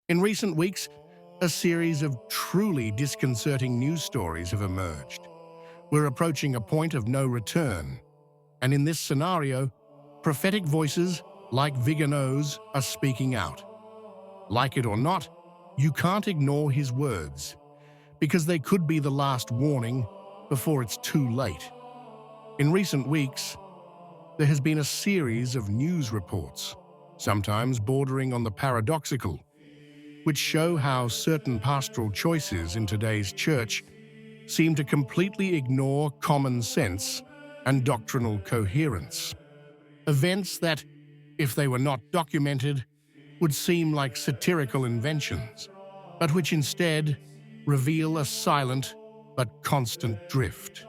In recent weeks, a series of truly disconcerting news stories have emerged. We're approaching a point of no return, and in this scenario, prophetic voices like Vigano's are speaking out. Like it or not, you can't ignore his words, because they could be the last warning before it's too late. In recent weeks, there has been a series of news reports, sometimes bordering on the paradoxical, which show how certain pastoral choices in today's church seem to completely ignore common sense and doctrinal coherence. Events that, if they were not documented, would seem like satirical inventions, but which instead reveal a silent but constant drift.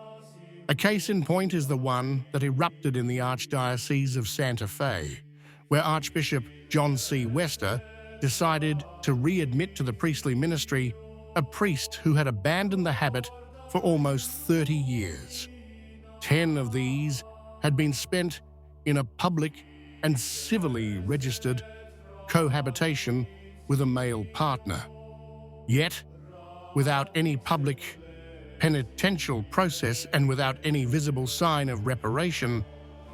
A case in point is the one that erupted in the Archdiocese of Santa Fe, where Archbishop John C. Wester decided to readmit to the priestly ministry a priest who had abandoned the habit for almost 30 years. 10 of these had been spent in a public and civilly registered cohabitation with a male partner. Yet, without any public penitential process and without any visible sign of reparation,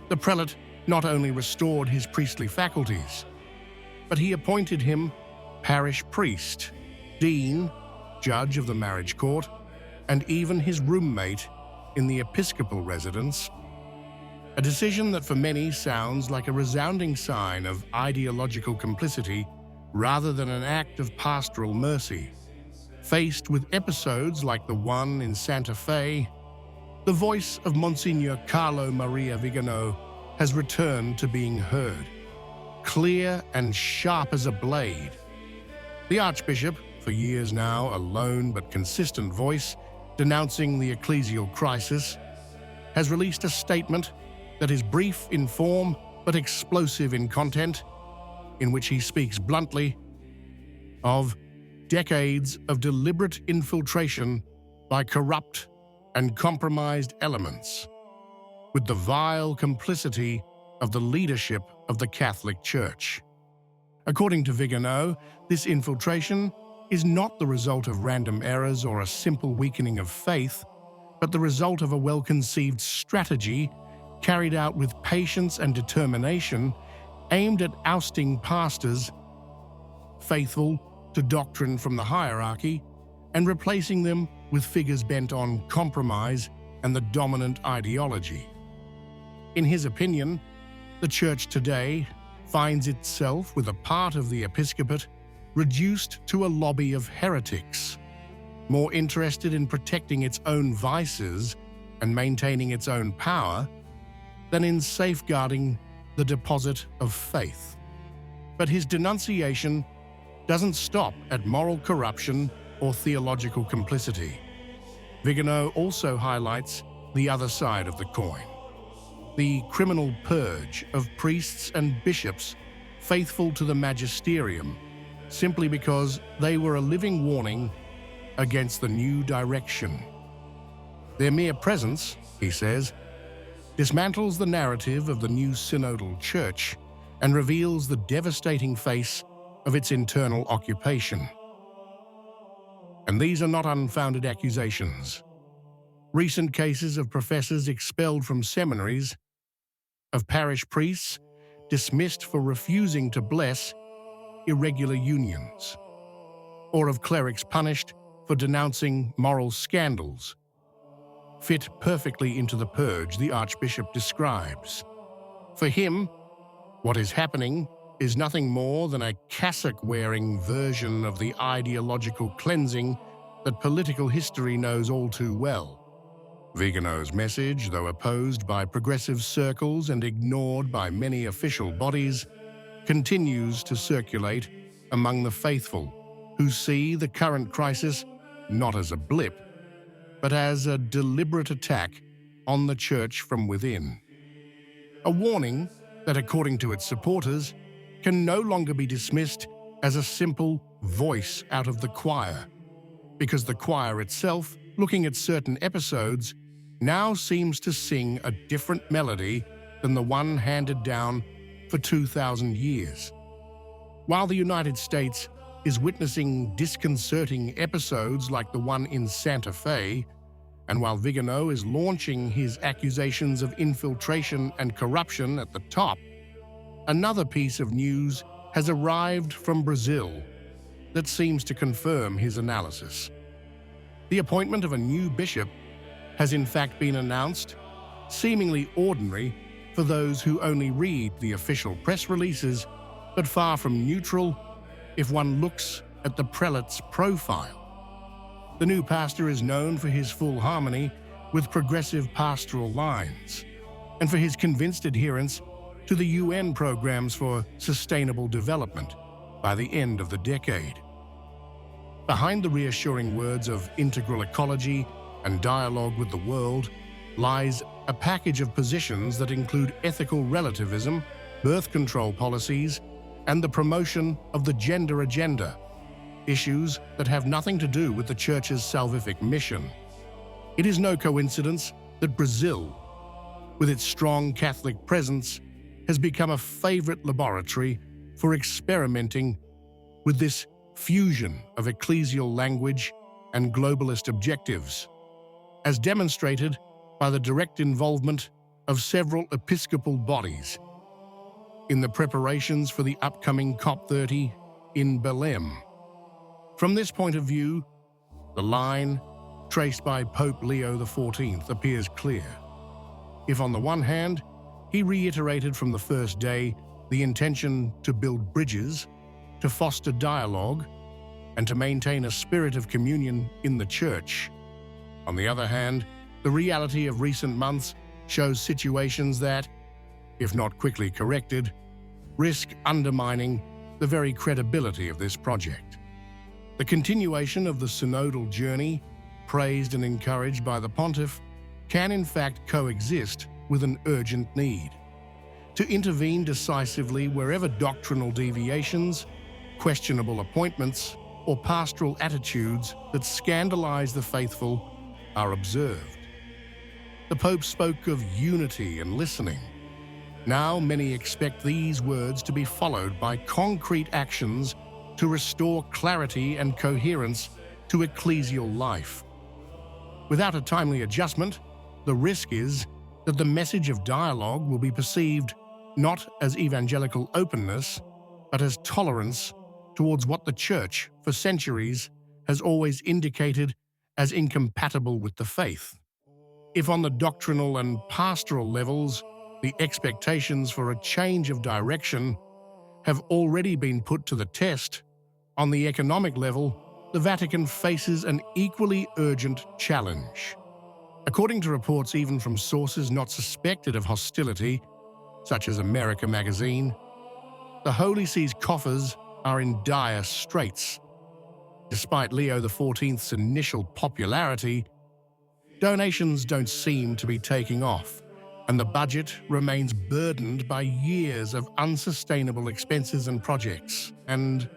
the prelate not only restored his priestly faculties, but he appointed him parish priest, dean, judge of the marriage court, and even his roommate in the episcopal residence. A decision that for many sounds like a resounding sign of ideological complicity rather than an act of pastoral mercy. Faced with episodes like the one in Santa Fe, the voice of Monsignor Carlo Maria Vigano has returned to being heard, clear and sharp as a blade. The Archbishop, for years now a lone but consistent voice denouncing the ecclesial crisis, has released a statement that is brief in form but explosive in content, in which he speaks bluntly of decades of deliberate infiltration by corrupt and compromised elements, with the vile complicity of the leadership of the Catholic Church. According to Vigano, this infiltration is not the result of random errors or a simple weakening of faith, but the result of a well-conceived strategy carried out with patience and determination aimed at ousting pastors faithful to doctrine from the hierarchy and replacing them with figures bent on compromise and the dominant ideology. In his opinion, the Church today finds itself with a part of the episcopate reduced to a lobby of heretics, more interested in protecting its own vices and maintaining its own power than in safeguarding the deposit of faith. But his denunciation doesn't stop at moral corruption or theological complicity. Vigano also highlights the other side of the coin, the criminal purge of priests and bishops faithful to the magisterium simply because they were a living warning against the new direction. Their mere presence, he says, dismantles the narrative of the new synodal church and reveals the devastating face of its internal occupation. And these are not unfounded accusations. Recent cases of professors expelled from seminaries, of parish priests dismissed for refusing to bless irregular unions, or of clerics punished for denouncing moral scandals, fit perfectly into the purge the Archbishop describes. For him, what is happening is nothing more than a cassock-wearing version of the ideological cleansing that political history knows all too well. Vigano's message, though opposed by progressive circles and ignored by many official bodies, continues to circulate among the faithful who see the current crisis not as a blip, but as a deliberate attack on the Church from within. A warning that, according to its supporters, can no longer be dismissed as a simple voice out of the choir, because the choir itself, looking at certain episodes, now seems to sing a different melody than the one handed down for 2,000 years. While the United States is witnessing disconcerting episodes like the one in Santa Fe, and while Vigano is launching his accusations of infiltration and corruption at the top, another piece of news has arrived from Brazil that seems to confirm his analysis. The appointment of a new bishop has in fact been announced, seemingly ordinary for those who only read the official press releases, but far from neutral if one looks at the prelate's profile. The new pastor is known for his full harmony with progressive pastoral lines and for his convinced adherence to the UN programs for sustainable development by the end of the decade. Behind the reassuring words of integral ecology and dialogue with the world lies a package of positions that include ethical relativism, birth control policies, and the promotion of the gender agenda, issues that have nothing to do with the Church's salvific mission. It is no coincidence that Brazil, with its strong Catholic presence, has become a favorite laboratory for experimenting with this fusion of ecclesial language and globalist objectives, as demonstrated by the direct involvement of several episcopal bodies in the preparations for the upcoming COP30 in Belém. From this point of view, the line traced by Pope Leo XIV appears clear. If on the one hand, he reiterated from the first day the intention to build bridges, to foster dialogue, and to maintain a spirit of communion in the Church, on the other hand, the reality of recent months shows situations that, if not quickly corrected, risk undermining the very credibility of this project. The continuation of the synodal journey, praised and encouraged by the pontiff, can in fact coexist with an urgent need to intervene decisively wherever doctrinal deviations, questionable appointments, or pastoral attitudes that scandalize the faithful are observed. The Pope spoke of unity and listening. Now many expect these words to be followed by concrete actions to restore clarity and coherence to ecclesial life. Without a timely adjustment, the risk is that the message of dialogue will be perceived not as evangelical openness, but as tolerance towards what the Church, for centuries, has always indicated as incompatible with the faith. If on the doctrinal and pastoral levels, the expectations for a change of direction have already been put to the test, on the economic level, the Vatican faces an equally urgent challenge. According to reports even from sources not suspected of hostility, such as America magazine, the Holy See's coffers are in dire straits. Despite Leo XIV's initial popularity, donations don't seem to be taking off, and the budget remains burdened by years of unsustainable expenses and projects. And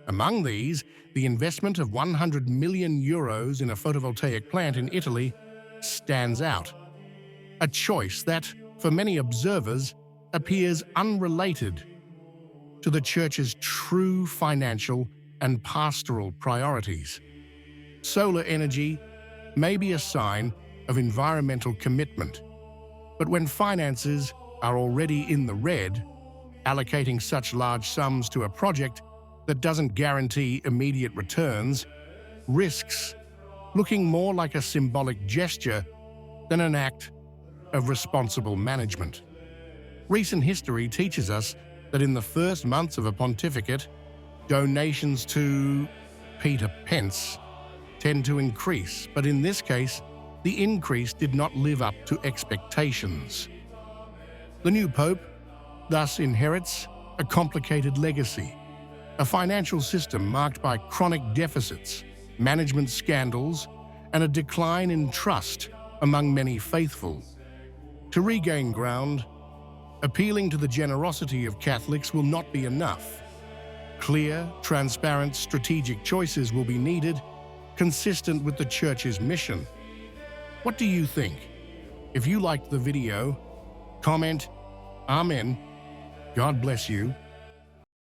among these, the investment of 100 million euros in a photovoltaic plant in Italy stands out. A choice that, for many observers, appears unrelated to the Church's true financial and pastoral priorities. Solar energy may be a sign of environmental commitment, but when finances are already in the red, allocating such large sums to a project that doesn't guarantee immediate returns risks looking more like a symbolic gesture than an act of responsible management. Recent history teaches us that in the first months of a pontificate, donations to Peter Pence tend to increase, but in this case, the increase did not live up to expectations. The new pope thus inherits a complicated legacy, a financial system marked by chronic deficits, management scandals, and a decline in trust among many faithful. To regain ground, appealing to the generosity of Catholics will not be enough. Clear, transparent, strategic choices will be needed, consistent with the Church's mission. What do you think? If you liked the video, comment, Amen. God bless you.